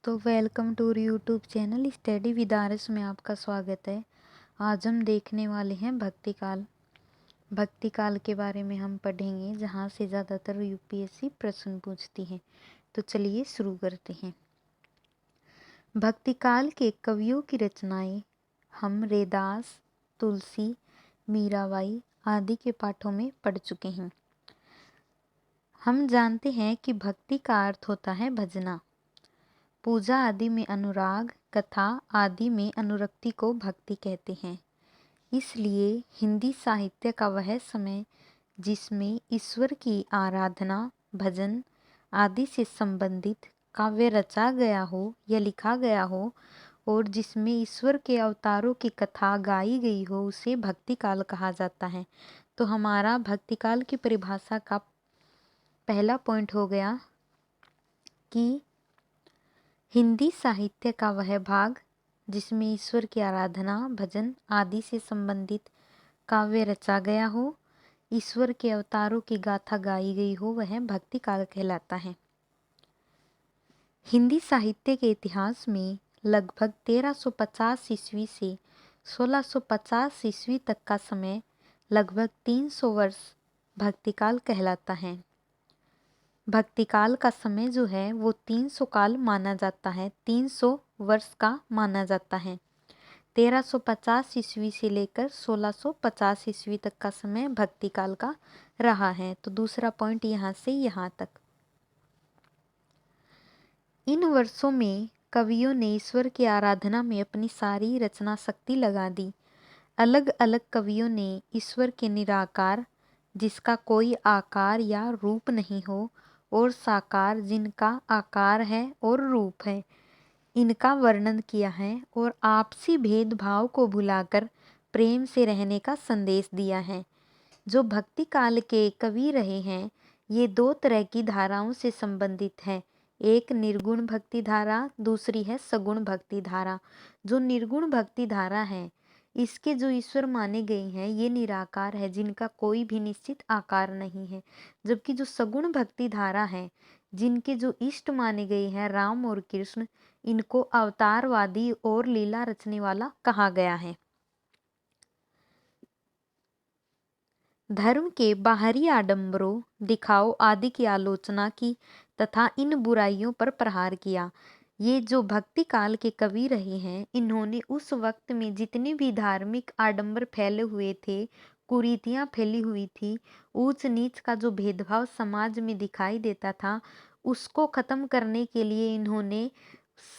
दोस्तों, welcome to YouTube channel study with RS में आपका स्वागत है। आज हम देखने वाले हैं भक्ति काल। भक्ति काल के बारे में हम पढ़ेंगे, जहां से ज़्यादातर यूपीएससी प्रश्न पूछती है। तो चलिए शुरू करते हैं। भक्ति काल के कवियों की रचनाएं हम रैदास, तुलसी, मीराबाई आदि के पाठों में पढ़ चुके हैं। हम जानते हैं कि भक्ति का अर्थ होता है भजना। पूजा आदि में अनुराग, कथा आदि में अनुरक्ति को भक्ति कहते हैं। इसलिए हिंदी साहित्य का वह समय जिसमें ईश्वर की आराधना, भजन आदि से संबंधित काव्य रचा गया हो या लिखा गया हो और जिसमें ईश्वर के अवतारों की कथा गाई गई हो, उसे भक्ति काल कहा जाता है। तो हमारा भक्ति काल की परिभाषा का पहला पॉइंट हो गया कि हिंदी साहित्य का वह भाग जिसमें ईश्वर की आराधना, भजन आदि से संबंधित काव्य रचा गया हो, ईश्वर के अवतारों की गाथा गाई गई हो, वह भक्ति काल कहलाता है। हिंदी साहित्य के इतिहास में लगभग 1350 ईस्वी से 1650 ईस्वी तक का समय, लगभग 300 वर्ष भक्ति काल कहलाता है। भक्ति काल का समय जो है वो 300 काल माना जाता है, 300 वर्ष का माना जाता है। 1350 ईस्वी से लेकर 1650 ईस्वी तक का समय भक्ति काल का रहा है। तो दूसरा पॉइंट यहाँ से यहाँ तक। इन वर्षों में कवियों ने ईश्वर की आराधना में अपनी सारी रचना शक्ति लगा दी। अलग अलग कवियों ने ईश्वर के निराकार, जिसका कोई आकार या रूप नहीं हो, और साकार, जिनका आकार है और रूप है, इनका वर्णन किया है और आपसी भेदभाव को भुलाकर प्रेम से रहने का संदेश दिया है। जो भक्ति काल के कवि रहे हैं, ये दो तरह की धाराओं से संबंधित है। एक निर्गुण भक्ति धारा, दूसरी है सगुण भक्ति धारा। जो निर्गुण भक्ति धारा है, इसके जो ईश्वर माने गए हैं, ये निराकार है, जिनका कोई भी निश्चित आकार नहीं है। जबकि जो सगुण भक्ति धारा है, जिनके जो इष्ट माने गए हैं राम और कृष्ण, इनको अवतारवादी और लीला रचने वाला कहा गया है। धर्म के बाहरी आडंबरों, दिखाओ आदि की आलोचना की तथा इन बुराइयों पर प्रहार किया। ये जो भक्ति काल के कवि रहे हैं, इन्होंने उस वक्त में जितने भी धार्मिक आडंबर फैले हुए थे, कुरीतियां फैली हुई थी, ऊंच नीच का जो भेदभाव समाज में दिखाई देता था, उसको खत्म करने के लिए इन्होंने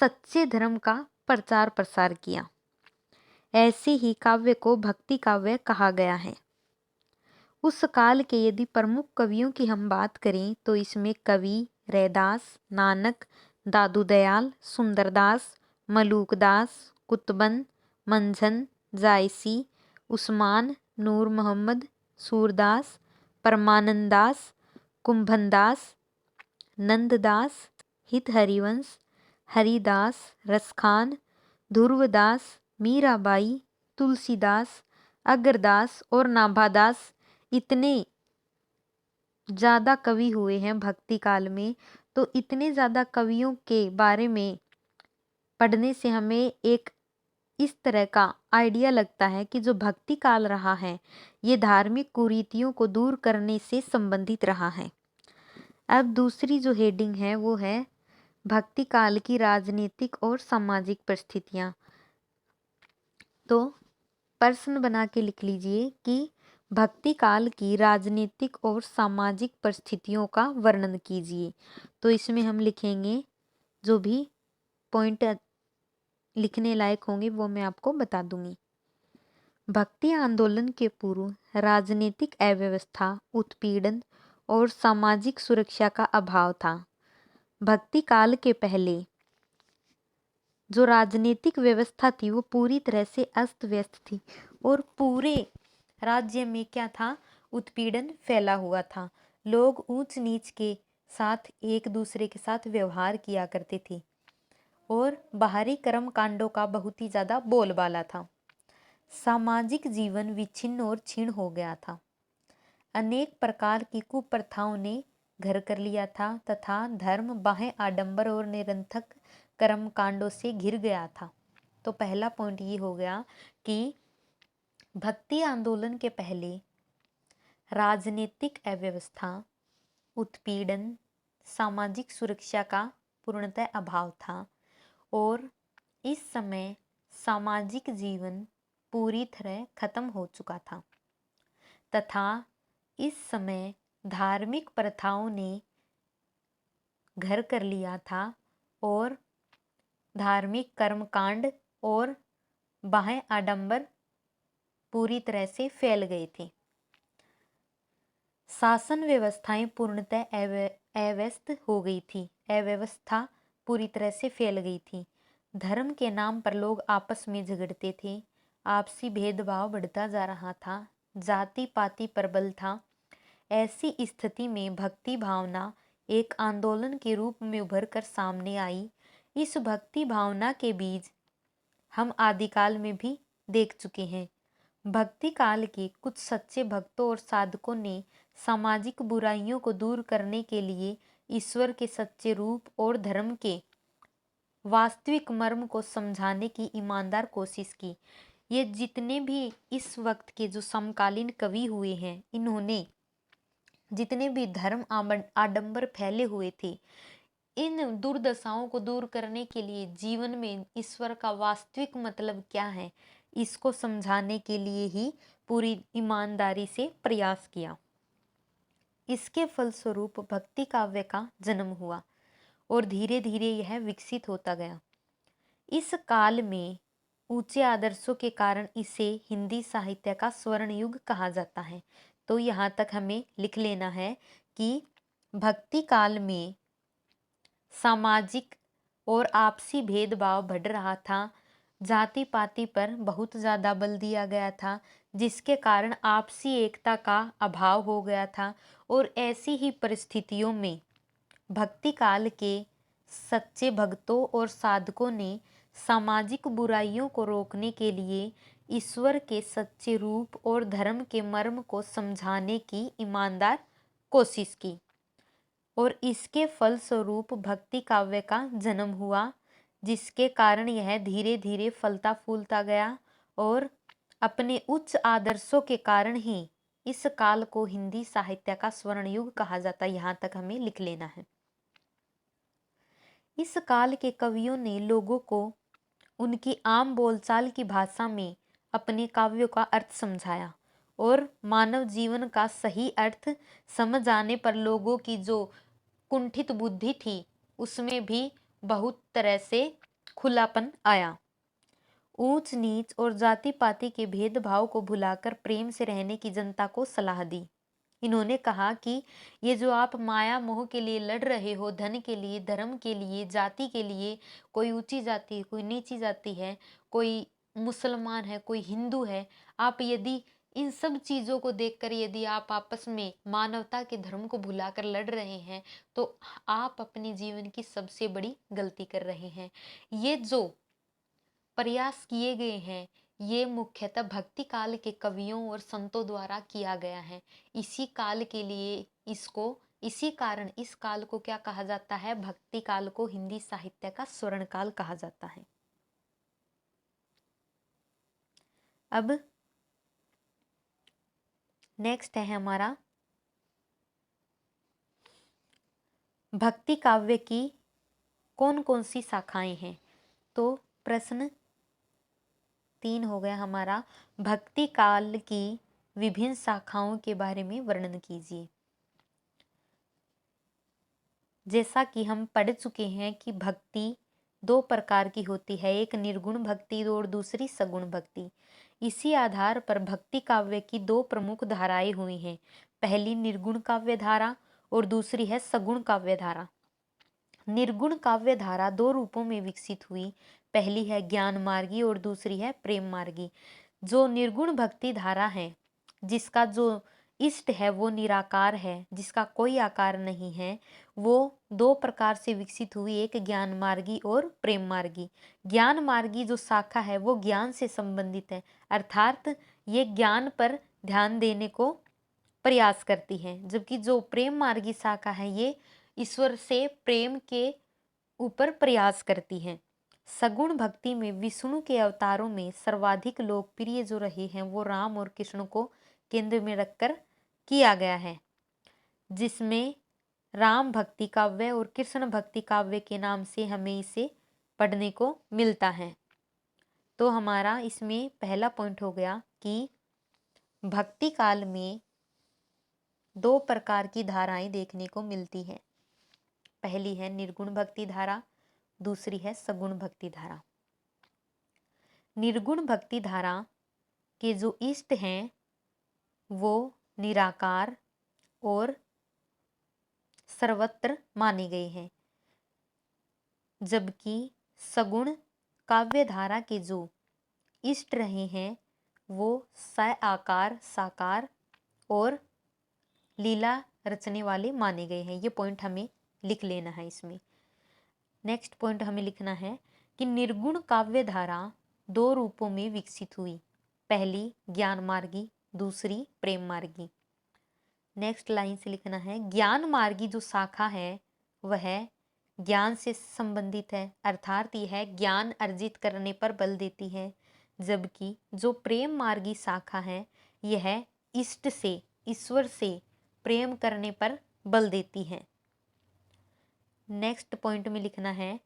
सच्चे धर्म का प्रचार प्रसार किया। ऐसे ही काव्य को भक्ति काव्य कहा गया है। उस काल के यदि प्रमुख कवियों की हम बात करें तो इसमें कवि रैदास, नानक, दादू दयाल, सुंदरदास, मलूकदास, कुतुबन, मंझन, जायसी, उस्मान, नूर मोहम्मद, सूरदास, परमानंदास, कुंभनदास, नंददास, हित हरिवंश, हरिदास, रसखान, ध्रुवदास, मीराबाई, तुलसीदास, अगरदास और नाभादास, इतने ज़्यादा कवि हुए हैं भक्ति काल में। तो इतने ज़्यादा कवियों के बारे में पढ़ने से हमें एक इस तरह का आइडिया लगता है कि जो भक्ति काल रहा है, ये धार्मिक कुरीतियों को दूर करने से संबंधित रहा है। अब दूसरी जो हेडिंग है वो है भक्ति काल की राजनीतिक और सामाजिक परिस्थितियाँ। तो प्रश्न बना के लिख लीजिए कि भक्ति काल की राजनीतिक और सामाजिक परिस्थितियों का वर्णन कीजिए। तो इसमें हम लिखेंगे, जो भी पॉइंट लिखने लायक होंगे वो मैं आपको बता दूंगी। भक्ति आंदोलन के पूर्व राजनीतिक अव्यवस्था, उत्पीड़न और सामाजिक सुरक्षा का अभाव था। भक्ति काल के पहले जो राजनीतिक व्यवस्था थी वो पूरी तरह से अस्त व्यस्त थी और पूरे राज्य में क्या था, उत्पीड़न फैला हुआ था। लोग ऊंच नीच के साथ एक दूसरे के साथ व्यवहार किया करते थे और बाहरी कर्म कांडों का बहुत ही ज्यादा बोलबाला था। सामाजिक जीवन विच्छिन्न और क्षीण हो गया था। अनेक प्रकार की कुप्रथाओं ने घर कर लिया था तथा धर्म बाह्य आडंबर और निरंथक कर्म कांडों से घिर गया था। तो पहला पॉइंट ये हो गया कि भक्ति आंदोलन के पहले राजनीतिक अव्यवस्था, उत्पीड़न, सामाजिक सुरक्षा का पूर्णतः अभाव था और इस समय सामाजिक जीवन पूरी तरह खत्म हो चुका था तथा इस समय धार्मिक प्रथाओं ने घर कर लिया था और धार्मिक कर्मकांड और बाह्य आडंबर पूरी तरह से फैल गए थे। शासन व्यवस्थाएं पूर्णतः अव्यवस्थ हो गई थी, अव्यवस्था पूरी तरह से फैल गई थी। धर्म के नाम पर लोग आपस में झगड़ते थे, आपसी भेदभाव बढ़ता जा रहा था, जाति पाति प्रबल था। ऐसी स्थिति में भक्ति भावना एक आंदोलन के रूप में उभर कर सामने आई। इस भक्ति भावना के बीज हम आदिकाल में भी देख चुके हैं। भक्ति काल के कुछ सच्चे भक्तों और साधकों ने सामाजिक बुराइयों को दूर करने के लिए ईश्वर के सच्चे रूप और धर्म के वास्तविक मर्म को समझाने की ईमानदार कोशिश की। ये जितने भी इस वक्त के जो समकालीन कवि हुए हैं, इन्होंने जितने भी धर्म आडंबर फैले हुए थे, इन दुर्दशाओं को दूर करने के लिए जीवन में ईश्वर का वास्तविक मतलब क्या है, इसको समझाने के लिए ही पूरी ईमानदारी से प्रयास किया। इसके फलस्वरूप भक्ति काव्य का जन्म हुआ और धीरे धीरे यह विकसित होता गया। इस काल में ऊंचे आदर्शों के कारण इसे हिंदी साहित्य का स्वर्ण युग कहा जाता है। तो यहाँ तक हमें लिख लेना है कि भक्ति काल में सामाजिक और आपसी भेदभाव बढ़ रहा था, जाति पाति पर बहुत ज़्यादा बल दिया गया था, जिसके कारण आपसी एकता का अभाव हो गया था। और ऐसी ही परिस्थितियों में भक्ति काल के सच्चे भक्तों और साधकों ने सामाजिक बुराइयों को रोकने के लिए ईश्वर के सच्चे रूप और धर्म के मर्म को समझाने की ईमानदार कोशिश की और इसके फलस्वरूप भक्ति काव्य का जन्म हुआ, जिसके कारण यह धीरे धीरे फलता फूलता गया और अपने उच्च आदर्शों के कारण ही इस काल को हिंदी साहित्य का स्वर्ण युग कहा जाता है। यहाँ तक हमें लिख लेना है। इस काल के कवियों ने लोगों को उनकी आम बोलचाल की भाषा में अपने काव्यों का अर्थ समझाया और मानव जीवन का सही अर्थ समझ आने पर लोगों की जो कुंठित बुद्धि थी उसमें भी बहुत तरह से खुलापन आया। ऊंच नीच और जाति पाति के भेदभाव को भुलाकर प्रेम से रहने की जनता को सलाह दी। इन्होंने कहा कि ये जो आप माया मोह के लिए लड़ रहे हो, धन के लिए, धर्म के लिए, जाति के लिए, कोई ऊंची जाति है, कोई नीची जाति है, कोई मुसलमान है, कोई हिंदू है, आप यदि इन सब चीज़ों को देखकर यदि आप आपस में मानवता के धर्म को भुलाकर लड़ रहे हैं तो आप अपने जीवन की सबसे बड़ी गलती कर रहे हैं। ये जो प्रयास किए गए हैं ये मुख्यतः भक्ति काल के कवियों और संतों द्वारा किया गया है। इसी काल के लिए इसी कारण इस काल को क्या कहा जाता है, भक्ति काल को हिंदी साहित्य का स्वर्ण काल कहा जाता है। अब नेक्स्ट है हमारा भक्ति काव्य की कौन कौन सी शाखाएं हैं। तो प्रश्न 3 हो गया हमारा, भक्ति काल की विभिन्न शाखाओं के बारे में वर्णन कीजिए। जैसा कि हम पढ़ चुके हैं कि भक्ति 2 प्रकार की होती है, एक निर्गुण भक्ति और दूसरी सगुण भक्ति। इसी आधार पर भक्ति काव्य की 2 प्रमुख धाराएं हुई हैं, पहली निर्गुण काव्य धारा और दूसरी है सगुण काव्य धारा। निर्गुण काव्य धारा 2 रूपों में विकसित हुई, पहली है ज्ञान मार्गी और दूसरी है प्रेम मार्गी। जो निर्गुण भक्ति धारा है, जिसका जो इष्ट है वो निराकार है, जिसका कोई आकार नहीं है, वो 2 प्रकार से विकसित हुई, एक ज्ञान मार्गी और प्रेम मार्गी। ज्ञान मार्गी जो शाखा है वो ज्ञान से संबंधित है, अर्थात ये ज्ञान पर ध्यान देने को प्रयास करती है, जबकि जो प्रेम मार्गी शाखा है ये ईश्वर से प्रेम के ऊपर प्रयास करती हैं। सगुण भक्ति में विष्णु के अवतारों में सर्वाधिक लोकप्रिय जो रहे हैं वो राम और कृष्ण को केंद्र में रखकर किया गया है, जिसमें राम भक्ति काव्य और कृष्ण भक्ति काव्य के नाम से हमें इसे पढ़ने को मिलता है। तो हमारा इसमें पहला पॉइंट हो गया कि भक्ति काल में दो प्रकार की धाराएं देखने को मिलती है। पहली है निर्गुण भक्ति धारा, दूसरी है सगुण भक्ति धारा। निर्गुण भक्ति धारा के जो इष्ट हैं वो निराकार और सर्वत्र माने गए हैं, जबकि सगुण काव्य धारा के जो इष्ट रहे हैं वो साकार, साकार और लीला रचने वाले माने गए हैं। ये पॉइंट हमें लिख लेना है इसमें। नेक्स्ट पॉइंट हमें लिखना है कि निर्गुण काव्य धारा दो रूपों में विकसित हुई, पहली ज्ञान मार्गी, दूसरी प्रेम मार्गी। नेक्स्ट लाइन से लिखना है ज्ञान मार्गी जो शाखा है वह ज्ञान से संबंधित है, अर्थात यह ज्ञान अर्जित करने पर बल देती है, जबकि जो प्रेम मार्गी शाखा है यह इष्ट से, ईश्वर से प्रेम करने पर बल देती है। नेक्स्ट पॉइंट में लिखना है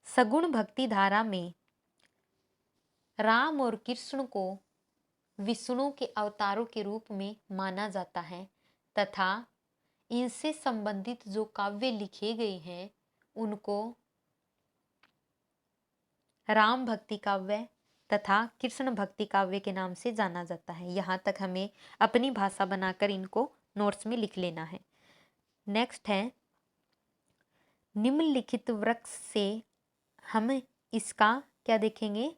सगुण भक्ति धारा में राम और कृष्ण को विष्णु के अवतारों के रूप में माना जाता है तथा इनसे संबंधित जो काव्य लिखे गए हैं उनको राम भक्ति काव्य तथा कृष्ण भक्ति काव्य के नाम से जाना जाता है। यहाँ तक हमें अपनी भाषा बनाकर इनको नोट्स में लिख लेना है। नेक्स्ट है निम्नलिखित वृक्ष से हम इसका क्या देखेंगे,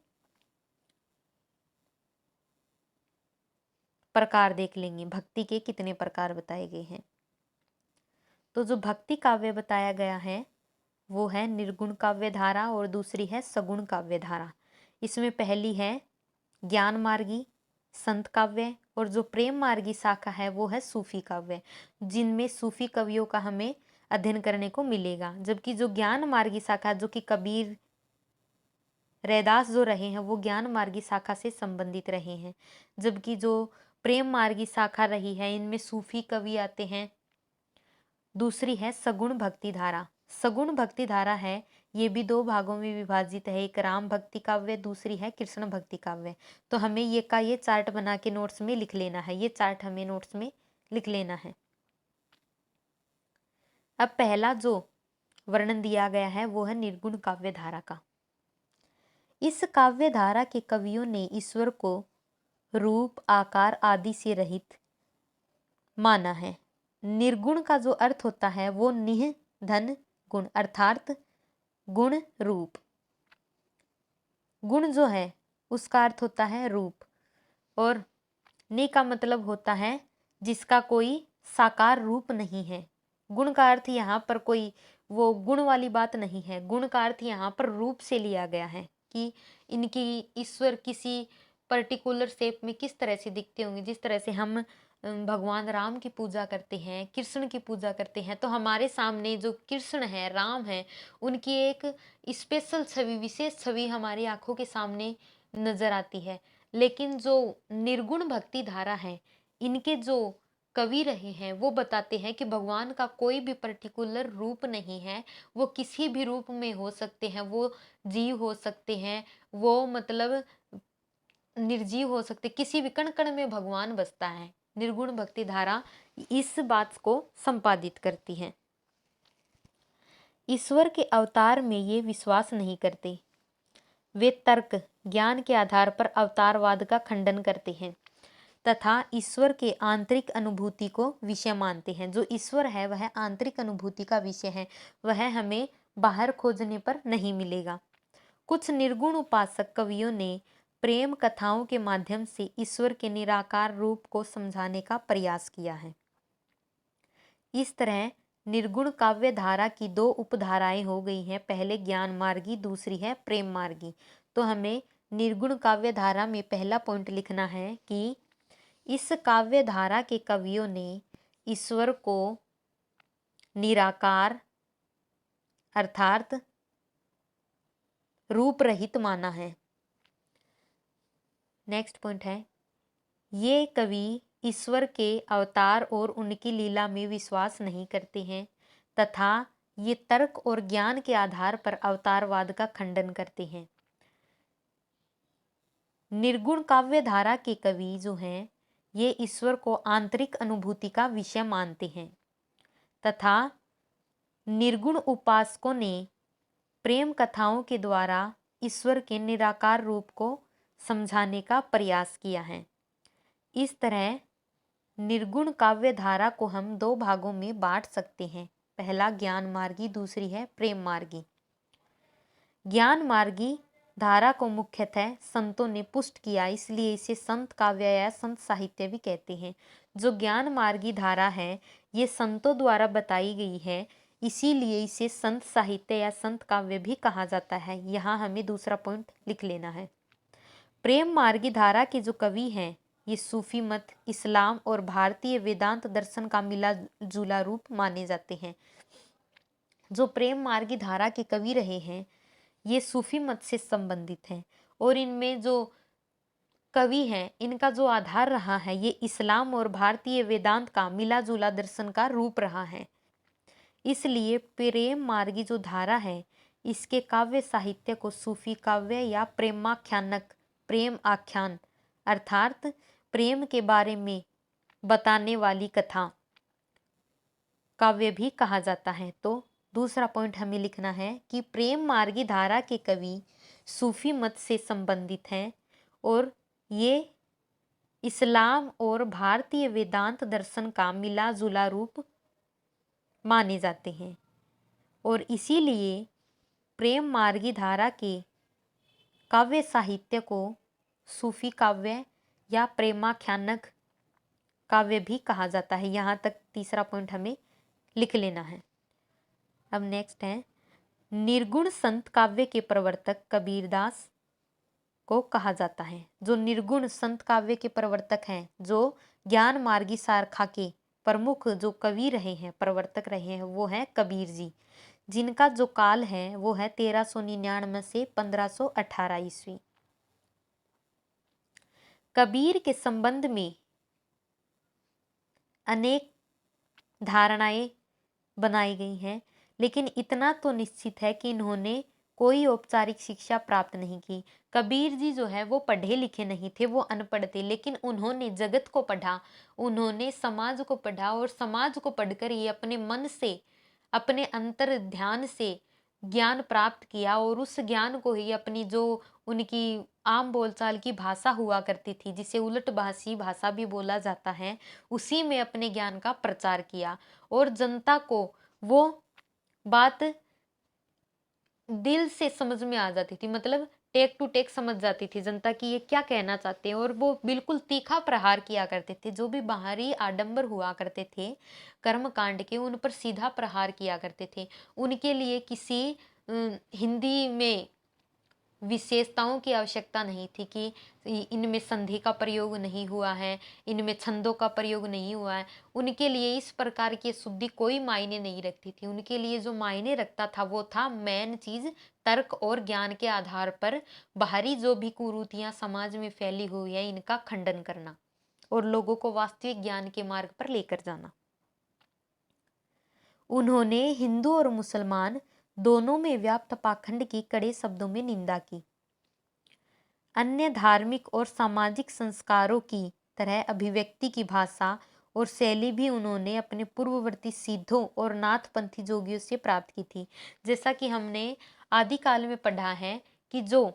प्रकार देख लेंगे, भक्ति के कितने प्रकार बताए गए हैं। तो जो भक्ति काव्य बताया गया है वो है निर्गुण काव्य धारा और दूसरी है सगुण काव्य धारा। इसमें पहली है ज्ञान मार्गी संत काव्य और जो प्रेम मार्गी शाखा है वो है सूफी काव्य, जिनमें सूफी कवियों का हमें अध्ययन करने को मिलेगा। जबकि जो ज्ञान मार्गी शाखा जो कि कबीर, रैदास जो रहे हैं वो ज्ञान मार्गी शाखा से संबंधित रहे हैं, जबकि जो प्रेम मार्गी शाखा रही है इनमें सूफी कवि आते हैं। दूसरी है सगुण भक्ति धारा। सगुण भक्ति धारा है ये भी दो भागों में विभाजित है, एक राम भक्ति काव्य, दूसरी है कृष्ण भक्ति काव्य। तो हमें ये चार्ट बना के नोट्स में लिख लेना है, ये चार्ट हमें नोट्स में लिख लेना है। अब पहला जो वर्णन दिया गया है वो है निर्गुण काव्य धारा का। इस काव्य धारा के कवियों ने ईश्वर को रूप, आकार आदि से रहित माना है। निर्गुण का जो अर्थ होता है वो निह धन गुण, अर्थात गुण रूप। गुण जो है उसका अर्थ होता है रूप और नि का मतलब होता है जिसका कोई साकार रूप नहीं है। गुण का अर्थ यहाँ पर कोई वो गुण वाली बात नहीं है, गुण का अर्थ यहाँ पर रूप से लिया गया है कि इनकी ईश्वर किसी पर्टिकुलर शेप में किस तरह से दिखते होंगे। जिस तरह से हम भगवान राम की पूजा करते हैं, कृष्ण की पूजा करते हैं, तो हमारे सामने जो कृष्ण है, राम है, उनकी एक स्पेशल छवि, विशेष छवि हमारी आंखों के सामने नजर आती है। लेकिन जो निर्गुण भक्ति धारा है इनके जो कवि रहे हैं वो बताते हैं कि भगवान का कोई भी पर्टिकुलर रूप नहीं है, वो किसी भी रूप में हो सकते हैं, वो जीव हो सकते हैं, वो मतलब निर्जीव हो सकते, किसी भी कण कण में भगवान बसता है। निर्गुण भक्ति धारा इस बात को संपादित करती है। ईश्वर के अवतार में ये विश्वास नहीं करते, वे तर्क ज्ञान के आधार पर अवतारवाद का खंडन करते हैं तथा ईश्वर के आंतरिक अनुभूति को विषय मानते हैं। जो ईश्वर है वह आंतरिक अनुभूति का विषय है, वह हमें बाहर खोजने पर नहीं मिलेगा। कुछ निर्गुण उपासक कवियों ने प्रेम कथाओं के माध्यम से ईश्वर के निराकार रूप को समझाने का प्रयास किया है। इस तरह निर्गुण काव्य धारा की दो उपधाराएं हो गई हैं, पहले ज्ञान मार्गी, दूसरी है प्रेम मार्गी। तो हमें निर्गुण काव्य धारा में पहला पॉइंट लिखना है कि इस काव्य धारा के कवियों ने ईश्वर को निराकार अर्थात रूप रहित माना है। नेक्स्ट पॉइंट है, ये कवि ईश्वर के अवतार और उनकी लीला में विश्वास नहीं करते हैं तथा ये तर्क और ज्ञान के आधार पर अवतारवाद का खंडन करते हैं। निर्गुण काव्य धारा के कवि जो हैं ये ईश्वर को आंतरिक अनुभूति का विषय मानते हैं तथा निर्गुण उपासकों ने प्रेम कथाओं के द्वारा ईश्वर के निराकार रूप को समझाने का प्रयास किया है। इस तरह निर्गुण काव्य धारा को हम दो भागों में बांट सकते हैं, पहला ज्ञान मार्गी, दूसरी है प्रेम मार्गी। ज्ञान मार्गी धारा को मुख्यतः संतों ने पुष्ट किया, इसलिए इसे संत काव्य या संत साहित्य भी कहते हैं। जो ज्ञान मार्गी धारा है ये संतों द्वारा बताई गई है, इसीलिए इसे संत साहित्य या संत काव्य भी कहा जाता है। यहाँ हमें दूसरा पॉइंट लिख लेना है। प्रेम मार्गी धारा के जो कवि हैं ये सूफी मत, इस्लाम और भारतीय वेदांत दर्शन का मिला जुला रूप माने जाते हैं। जो प्रेम मार्गी धारा के कवि रहे हैं ये सूफी मत से संबंधित हैं और इनमें जो कवि हैं इनका जो आधार रहा है ये इस्लाम और भारतीय वेदांत का मिला जुला दर्शन का रूप रहा है। इसलिए प्रेम मार्गी जो धारा है इसके काव्य साहित्य को सूफी काव्य या प्रेमाख्यानक, प्रेम आख्यान अर्थात प्रेम के बारे में बताने वाली कथा काव्य भी कहा जाता है। तो दूसरा पॉइंट हमें लिखना है कि प्रेम मार्गी धारा के कवि सूफी मत से संबंधित हैं और ये इस्लाम और भारतीय वेदांत दर्शन का मिला जुला रूप माने जाते हैं और इसीलिए प्रेम मार्गी धारा के काव्य साहित्य को सूफी काव्य या प्रेमाख्यानक काव्य भी कहा जाता है। यहाँ तक तीसरा पॉइंट हमें लिख लेना है। अब नेक्स्ट है, निर्गुण संत काव्य के प्रवर्तक कबीरदास को कहा जाता है। जो निर्गुण संत काव्य के प्रवर्तक हैं, जो ज्ञान मार्गी शाखा के प्रमुख जो कवि रहे हैं, प्रवर्तक रहे हैं, वो हैं कबीर जी, जिनका जो काल है वो है 1399 से 1518 ईस्वी। कबीर के संबंध में अनेक धारणाएं बनाई गई हैं, लेकिन इतना तो निश्चित है कि इन्होंने कोई औपचारिक शिक्षा प्राप्त नहीं की। कबीर जी जो है वो पढ़े लिखे नहीं थे, वो अनपढ़ थे, लेकिन उन्होंने जगत को पढ़ा, उन्होंने समाज को पढ़ा और समाज को पढ़कर ये अपने मन से, अपने अंतर ध्यान से ज्ञान प्राप्त किया और उस ज्ञान को ही अपनी जो उनकी आम बोलचाल की भाषा हुआ करती थी, जिसे उलट भाषी भाषा भी बोला जाता है, उसी में अपने ज्ञान का प्रचार किया और जनता को वो बात दिल से समझ में आ जाती थी, मतलब टेक टू टेक समझ जाती थी जनता की ये क्या कहना चाहते हैं और वो बिल्कुल तीखा प्रहार किया करते थे। जो भी बाहरी आडंबर हुआ करते थे कर्म कांड के, उन पर सीधा प्रहार किया करते थे। उनके लिए किसी हिंदी में विशेषताओं की आवश्यकता नहीं थी कि इनमें संधि का प्रयोग नहीं हुआ है, इनमें छंदों का प्रयोग नहीं हुआ है। उनके लिए इस प्रकार की शुद्धि कोई मायने नहीं रखती थी। उनके लिए जो मायने रखता था वो था मेन चीज तर्क और ज्ञान के आधार पर बाहरी जो भी कुरीतियां समाज में फैली हुई है इनका खंडन करना और लोगों को वास्तविक ज्ञान के मार्ग पर लेकर जाना। उन्होंने हिंदू और मुसलमान दोनों में व्याप्त पाखंड की कड़े शब्दों में निंदा की। अन्य धार्मिक और सामाजिक संस्कारों की तरह अभिव्यक्ति की भाषा और शैली भी उन्होंने अपने पूर्ववर्ती सिद्धों और नाथपंथी जोगियों से प्राप्त की थी। जैसा कि हमने आदिकाल में पढ़ा है कि जो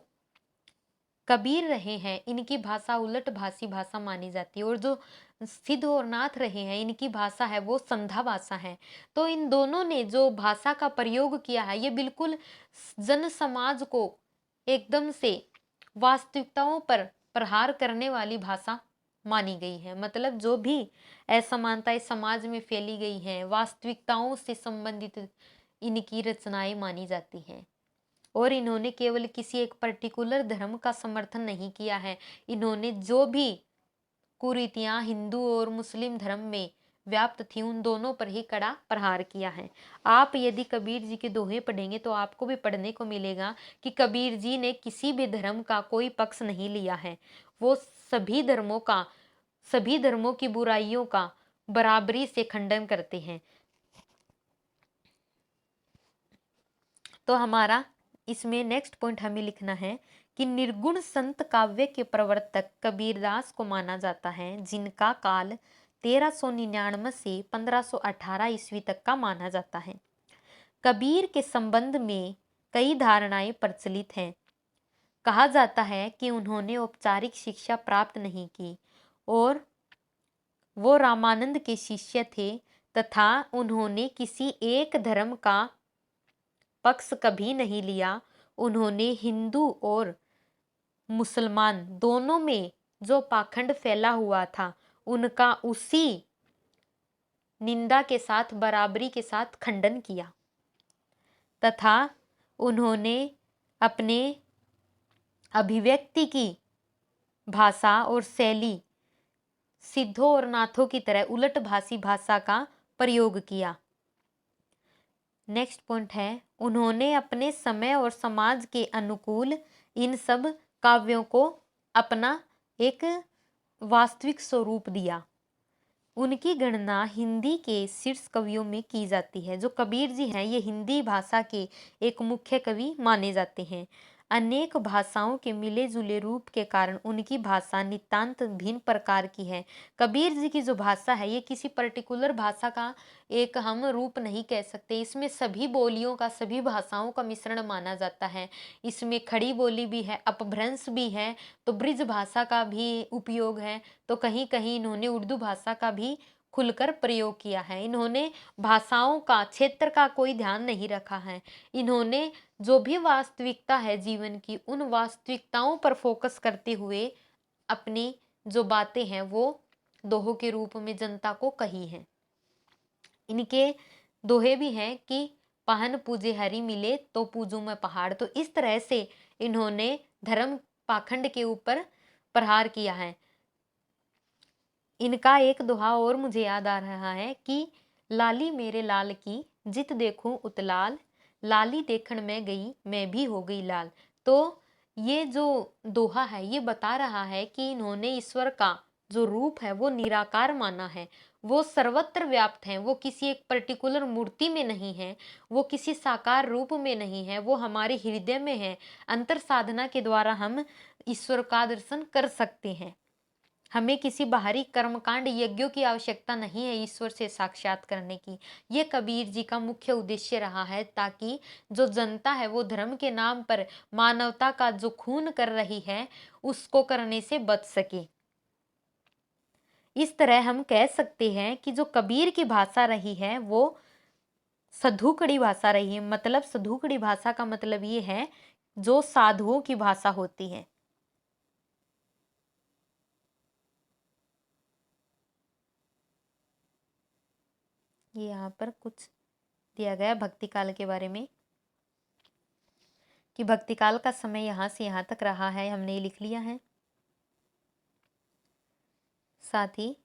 कबीर रहे हैं इनकी भाषा उलट भाषी भाषा मानी जाती है और जो सिद्ध और नाथ रहे हैं इनकी भाषा है वो संधा भाषा है। तो इन दोनों ने जो भाषा का प्रयोग किया है ये बिल्कुल जन समाज को एकदम से वास्तविकताओं पर प्रहार करने वाली भाषा मानी गई है। मतलब जो भी असमानताएं समाज में फैली गई हैं वास्तविकताओं से संबंधित इनकी रचनाएं मानी जाती हैं और इन्होंने केवल किसी एक पर्टिकुलर धर्म का समर्थन नहीं किया है। इन्होंने जो भी कुरीतियां हिंदू और मुस्लिम धर्म में व्याप्त थी उन दोनों पर ही कड़ा प्रहार किया है। आप यदि कबीर जी के दोहे पढ़ेंगे तो आपको भी पढ़ने को मिलेगा कि कबीर जी ने किसी भी धर्म का कोई पक्ष नहीं लिया है। वो सभी धर्मों की बुराइयों का बराबरी से खंडन करते हैं। तो हमारा इसमें नेक्स्ट पॉइंट हमें लिखना है कि निर्गुण संत काव्य के प्रवर्तक कबीरदास को माना जाता है, जिनका काल 1399 से 1518 ईस्वी तक का माना जाता है। कबीर के संबंध में कई धारणाएं प्रचलित हैं। कहा जाता है कि उन्होंने औपचारिक शिक्षा प्राप्त नहीं की और वो रामानंद के शिष्य थे तथा उन्होंने किसी एक धर्म का पक्ष कभी नहीं लिया। उन्होंने हिंदू और मुसलमान दोनों में जो पाखंड फैला हुआ था उनका उसी निंदा के साथ बराबरी के साथ खंडन किया तथा उन्होंने अपने अभिव्यक्ति की भाषा और शैली सिद्धों और नाथों की तरह उलट भाषी भाषा का प्रयोग किया। नेक्स्ट पॉइंट है, उन्होंने अपने समय और समाज के अनुकूल इन सब काव्यों को अपना एक वास्तविक स्वरूप दिया। उनकी गणना हिंदी के शीर्ष कवियों में की जाती है। जो कबीर जी हैं ये हिंदी भाषा के एक मुख्य कवि माने जाते हैं। अनेक भाषाओं के मिले जुले रूप के कारण उनकी भाषा नितांत भिन्न प्रकार की है। कबीर जी की जो भाषा है ये किसी पर्टिकुलर भाषा का एक हम रूप नहीं कह सकते। इसमें सभी बोलियों का, सभी भाषाओं का मिश्रण माना जाता है। इसमें खड़ी बोली भी है, अपभ्रंश भी है, तो ब्रिज भाषा का भी उपयोग है, तो कहीं कहीं इन्होंने उर्दू भाषा का भी खुलकर प्रयोग किया है। इन्होंने भाषाओं का, क्षेत्र का कोई ध्यान नहीं रखा है। इन्होंने जो भी वास्तविकता है जीवन की, उन वास्तविकताओं पर फोकस करते हुए अपनी जो बातें हैं वो दोहों के रूप में जनता को कही हैं। इनके दोहे भी हैं कि पाहन पूजे हरि मिले तो पूजू मैं पहाड़। तो इस तरह से इन्होंने धर्म पाखंड के ऊपर प्रहार किया है। इनका एक दोहा और मुझे याद आ रहा है कि लाली मेरे लाल की जित देखूं उतलाल, लाली देखण में गई मैं भी हो गई लाल। तो ये जो दोहा है ये बता रहा है कि इन्होंने ईश्वर का जो रूप है वो निराकार माना है, वो सर्वत्र व्याप्त है, वो किसी एक पर्टिकुलर मूर्ति में नहीं है, वो किसी साकार रूप में नहीं है, वो हमारे हृदय में है। अंतर साधना के द्वारा हम ईश्वर का दर्शन कर सकते हैं। हमें किसी बाहरी कर्मकांड यज्ञों की आवश्यकता नहीं है ईश्वर से साक्षात करने की। ये कबीर जी का मुख्य उद्देश्य रहा है, ताकि जो जनता है वो धर्म के नाम पर मानवता का जो खून कर रही है उसको करने से बच सके। इस तरह हम कह सकते हैं कि जो कबीर की भाषा रही है वो सधुकड़ी भाषा रही है। मतलब सधुकड़ी भाषा का मतलब ये है जो साधुओं की भाषा होती है। ये यहाँ पर कुछ दिया गया भक्ति काल के बारे में कि भक्ति काल का समय यहाँ से यहाँ तक रहा है, हमने ये लिख लिया है। साथ ही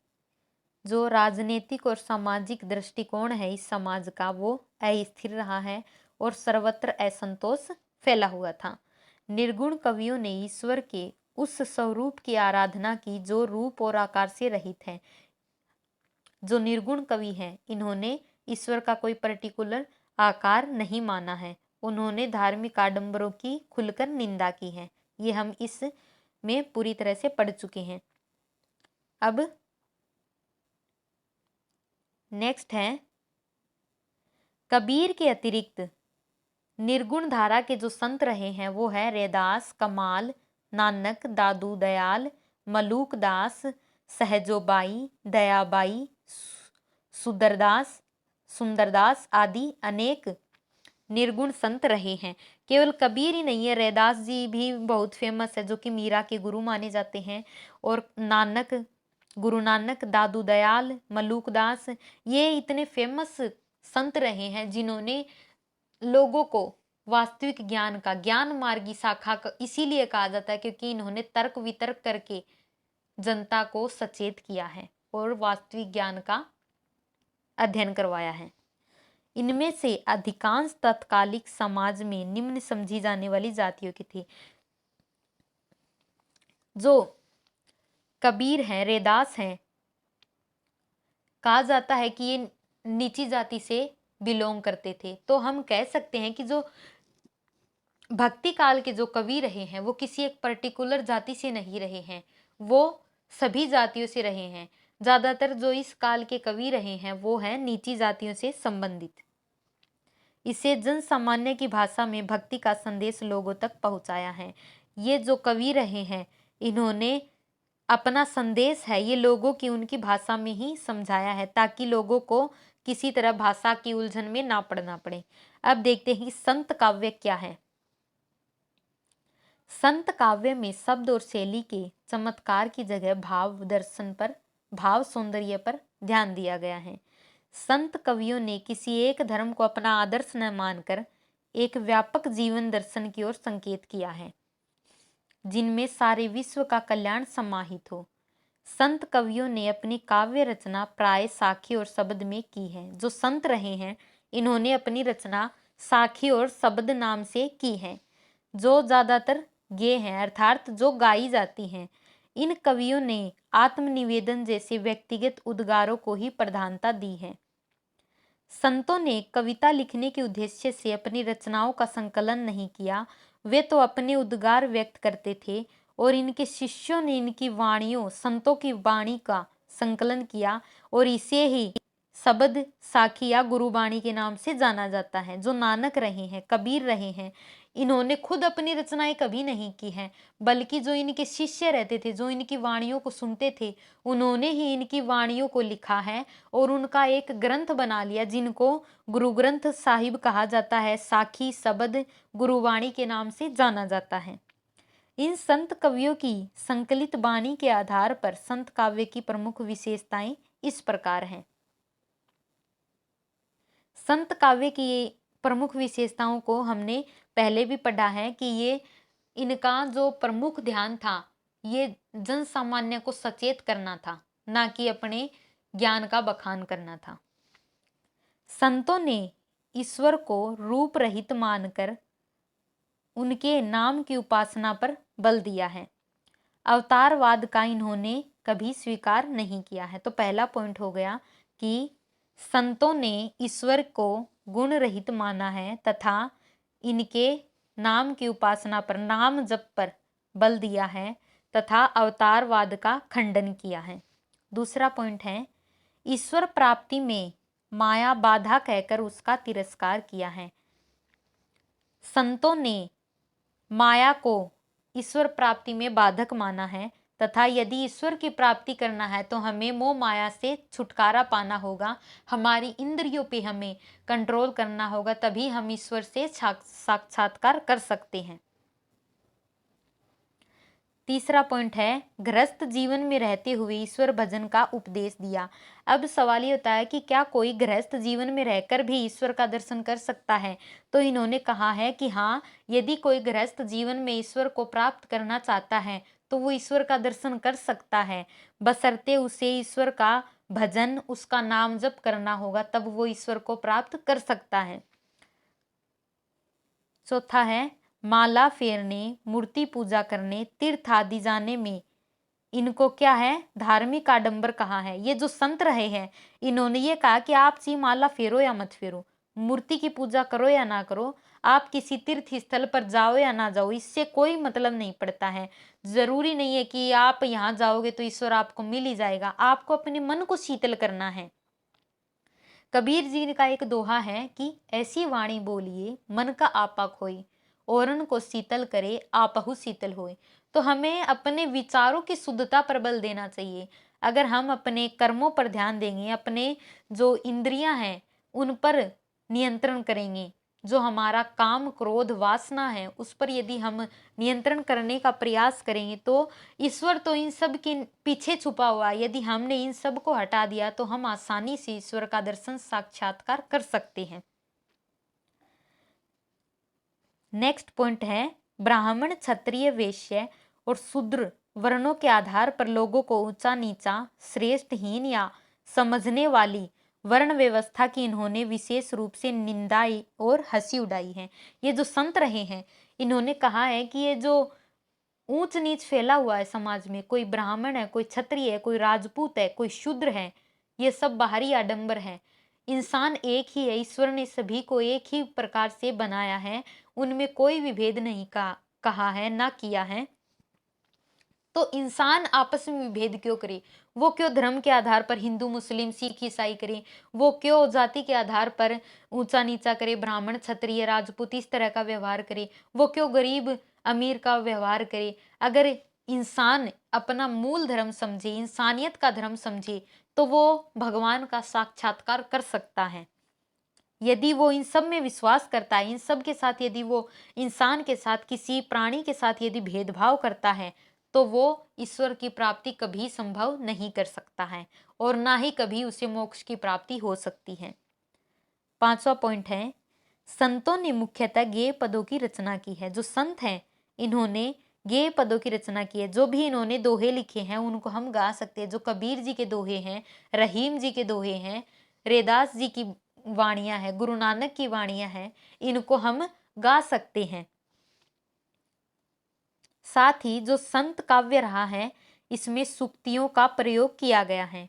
जो राजनीतिक और सामाजिक दृष्टिकोण है इस समाज का वो अस्थिर रहा है और सर्वत्र असंतोष फैला हुआ था। निर्गुण कवियों ने ईश्वर के उस स्वरूप की आराधना की जो रूप और आकार से रहित है। जो निर्गुण कवि हैं इन्होंने ईश्वर का कोई पर्टिकुलर आकार नहीं माना है। उन्होंने धार्मिक आडंबरों की खुलकर निंदा की है। ये हम इस में पूरी तरह से पढ़ चुके हैं। अब नेक्स्ट है, कबीर के अतिरिक्त निर्गुण धारा के जो संत रहे हैं वो है रैदास, कमाल, नानक, दादू दयाल, मलूक दास, सहजोबाई, दयाबाई, सुंदरदास आदि अनेक निर्गुण संत रहे हैं। केवल कबीर ही नहीं है, रैदास जी भी बहुत फेमस है जो कि मीरा के गुरु माने जाते हैं। और नानक, गुरु नानक, दादू दयाल, मलूक दास, ये इतने फेमस संत रहे हैं जिन्होंने लोगों को वास्तविक ज्ञान का, ज्ञान मार्गी शाखा का इसीलिए कहा जाता है क्योंकि इन्होंने तर्क वितर्क करके जनता को सचेत किया है और वास्तविक ज्ञान का अध्ययन करवाया है। इनमें से अधिकांश तत्कालिक समाज में निम्न समझी जाने वाली जातियों की थी। जो कबीर हैं, रैदास हैं, कहा जाता है कि ये नीची जाति से बिलोंग करते थे। तो हम कह सकते हैं कि जो भक्ति काल के जो कवि रहे हैं वो किसी एक पर्टिकुलर जाति से नहीं रहे हैं, वो सभी जातियों से रहे हैं। ज्यादातर जो इस काल के कवि रहे हैं वो हैं नीची जातियों से संबंधित। इसे जन सामान्य की भाषा में भक्ति का संदेश लोगों तक पहुंचाया है। ये जो कवि रहे हैं इन्होंने अपना संदेश है ये लोगों की उनकी भाषा में ही समझाया है, ताकि लोगों को किसी तरह भाषा की उलझन में ना पड़ना पड़े। अब देखते हैं कि संत काव्य क्या है। संत काव्य में शब्द और शैली के चमत्कार की जगह भाव दर्शन पर, भाव सौंदर्य पर ध्यान दिया गया है। संत कवियों ने किसी एक धर्म को अपना आदर्श न मानकर एक व्यापक जीवन दर्शन की ओर संकेत किया है, जिनमें सारे विश्व का कल्याण समाहित हो। संत कवियों ने अपनी काव्य रचना प्राय साखी और शब्द में की है। जो संत रहे हैं इन्होंने अपनी रचना साखी और शब्द नाम से की है, जो ज्यादातर गे हैं, अर्थात जो गाई जाती हैं। इन कवियों ने आत्मनिवेदन जैसे व्यक्तिगत उद्गारों को ही प्रधानता दी है। संतों ने कविता लिखने के उद्देश्य से अपनी रचनाओं का संकलन नहीं किया, वे तो अपने उद्गार व्यक्त करते थे और इनके शिष्यों ने इनकी वाणियों, संतों की वाणी का संकलन किया और इसे ही शब्द साखी या गुरुबाणी के नाम से जाना जाता है। जो नानक रहे हैं, कबीर रहे हैं, इन्होंने खुद अपनी रचनाएं कभी नहीं की हैं, बल्कि जो इनके शिष्य रहते थे, जो इनकी वाणियों को सुनते थे, उन्होंने ही इनकी वाणियों को लिखा है और उनका एक ग्रंथ बना लिया, जिनको गुरु ग्रंथ साहिब कहा जाता है। साखी, शब्द, गुरुवाणी के नाम से जाना जाता है। इन संत कवियों की संकलित वाणी के आधार पर संत काव्य की प्रमुख विशेषताएं इस प्रकार हैं। संत काव्य की प्रमुख विशेषताओं को हमने पहले भी पढ़ा है कि ये इनका जो प्रमुख ध्यान था ये जन सामान्य को सचेत करना था, ना कि अपने ज्ञान का बखान करना था। संतों ने ईश्वर को रूप रहित मानकर उनके नाम की उपासना पर बल दिया है। अवतारवाद का इन्होंने कभी स्वीकार नहीं किया है। तो पहला पॉइंट हो गया कि संतों ने ईश्वर को गुण रहित माना है तथा इनके नाम की उपासना पर, नाम जप पर बल दिया है तथा अवतारवाद का खंडन किया है। दूसरा पॉइंट है, ईश्वर प्राप्ति में माया बाधा कहकर उसका तिरस्कार किया है। संतों ने माया को ईश्वर प्राप्ति में बाधक माना है तथा यदि ईश्वर की प्राप्ति करना है तो हमें मोह माया से छुटकारा पाना होगा, हमारी इंद्रियों पे हमें कंट्रोल करना होगा, तभी हम ईश्वर से साक्षात्कार कर सकते हैं। तीसरा पॉइंट है, गृहस्थ जीवन में रहते हुए ईश्वर भजन का उपदेश दिया। अब सवाल ये होता है कि क्या कोई गृहस्थ जीवन में रहकर भी ईश्वर का दर्शन कर सकता है? तो इन्होंने कहा है कि हाँ, यदि कोई गृहस्थ जीवन में ईश्वर को प्राप्त करना चाहता है तो वो ईश्वर का दर्शन कर सकता है, बशर्ते उसे ईश्वर का भजन, उसका नाम जप करना होगा, तब वो ईश्वर को प्राप्त कर सकता है। चौथा है, माला फेरने, मूर्ति पूजा करने, तीर्थ आदि जाने में इनको क्या है, धार्मिक आडंबर कहा है। ये जो संत रहे हैं इन्होंने ये कहा कि आप सी माला फेरो या मत फेरो, मूर्ति की पूजा करो या ना करो, आप किसी तीर्थ स्थल पर जाओ या ना जाओ, इससे कोई मतलब नहीं पड़ता है। जरूरी नहीं है कि आप यहाँ जाओगे तो ईश्वर आपको मिल ही जाएगा, आपको अपने मन को शीतल करना है। कबीर जी का एक दोहा है कि ऐसी वाणी बोलिए मन का आपा खोई, औरन को शीतल करे आपहु शीतल होए। तो हमें अपने विचारों की शुद्धता पर बल देना चाहिए। अगर हम अपने कर्मों पर ध्यान देंगे, अपने जो इंद्रियां हैं उन पर नियंत्रण करेंगे, जो हमारा काम, क्रोध, वासना है उस पर यदि हम नियंत्रण करने का प्रयास करेंगे तो ईश्वर तो इन सब के पीछे छुपा हुआ है। यदि हमने इन सब को हटा दिया तो हम आसानी से ईश्वर का दर्शन, साक्षात्कार कर सकते हैं। नेक्स्ट पॉइंट है, ब्राह्मण, क्षत्रिय, वैश्य और शूद्र वर्णों के आधार पर लोगों को ऊंचा नीचा, श्रेष्ठ हीन या समझने वाली वर्ण व्यवस्था की इन्होंने विशेष रूप से निंदा और हंसी उड़ाई है। ये जो संत रहे हैं, इन्होंने कहा है कि ये जो ऊंच नीच फैला हुआ है समाज में, कोई ब्राह्मण है, कोई क्षत्रिय है, कोई राजपूत है, कोई शूद्र है, ये सब बाहरी आडंबर है। इंसान एक ही है, ईश्वर ने सभी को एक ही प्रकार से बनाया है, उनमें कोई भी भेद नहीं कहा है ना किया है। तो इंसान आपस में विभेद क्यों करे? वो क्यों धर्म के आधार पर हिंदू मुस्लिम सिख ईसाई करे? वो क्यों जाति के आधार पर ऊंचा नीचा करे, ब्राह्मण क्षत्रिय राजपूत इस तरह का व्यवहार करे? वो क्यों गरीब अमीर का व्यवहार करे? अगर इंसान अपना मूल धर्म समझे, इंसानियत का धर्म समझे, तो वो भगवान का साक्षात्कार कर सकता है। यदि वो इन सब में विश्वास करता है, इन सब के साथ यदि वो इंसान के साथ, किसी प्राणी के साथ यदि भेदभाव करता है, तो वो ईश्वर की प्राप्ति कभी संभव नहीं कर सकता है और ना ही कभी उसे मोक्ष की प्राप्ति हो सकती है। 5वां पॉइंट है, संतों ने मुख्यतः गेय पदों की रचना की है। जो संत हैं, इन्होंने गेय पदों की रचना की है। जो भी इन्होंने दोहे लिखे हैं उनको हम गा सकते हैं। जो कबीर जी के दोहे हैं, रहीम जी के दोहे हैं, रेदास जी की वाणियां हैं, गुरु नानक की वाणियां हैं, इनको हम गा सकते हैं। साथ ही जो संत काव्य रहा है, इसमें सूक्तियों का प्रयोग किया गया है।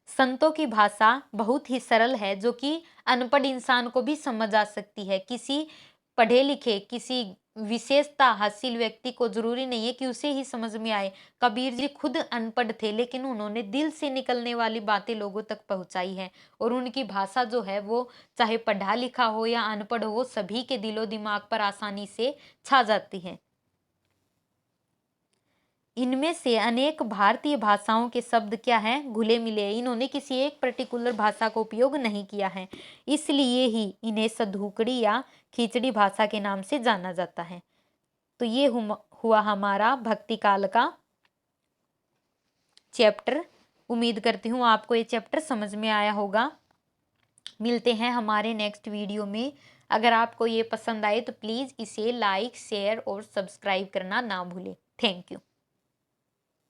संतों की भाषा बहुत ही सरल है, जो कि अनपढ़ इंसान को भी समझ आ सकती है। किसी पढ़े लिखे, किसी विशेषता हासिल व्यक्ति को जरूरी नहीं है कि उसे ही समझ में आए। कबीर जी खुद अनपढ़ थे, लेकिन उन्होंने दिल से निकलने वाली बातें लोगों तक पहुंचाई है और उनकी भाषा जो है वो चाहे पढ़ा लिखा हो या अनपढ़ हो, सभी के दिलो दिमाग पर आसानी से छा जाती है। इनमें से अनेक भारतीय भाषाओं के शब्द क्या हैं? घुले मिले हैं। इन्होंने किसी एक पर्टिकुलर भाषा का उपयोग नहीं किया है, इसलिए ही इन्हें सधुकड़ी या खिचड़ी भाषा के नाम से जाना जाता है। तो ये हुआ हमारा भक्ति काल का चैप्टर। उम्मीद करती हूँ आपको ये चैप्टर समझ में आया होगा। मिलते हैं हमारे नेक्स्ट वीडियो में। अगर आपको ये पसंद आए तो प्लीज़ इसे लाइक, शेयर और सब्सक्राइब करना ना भूलें। Thank you.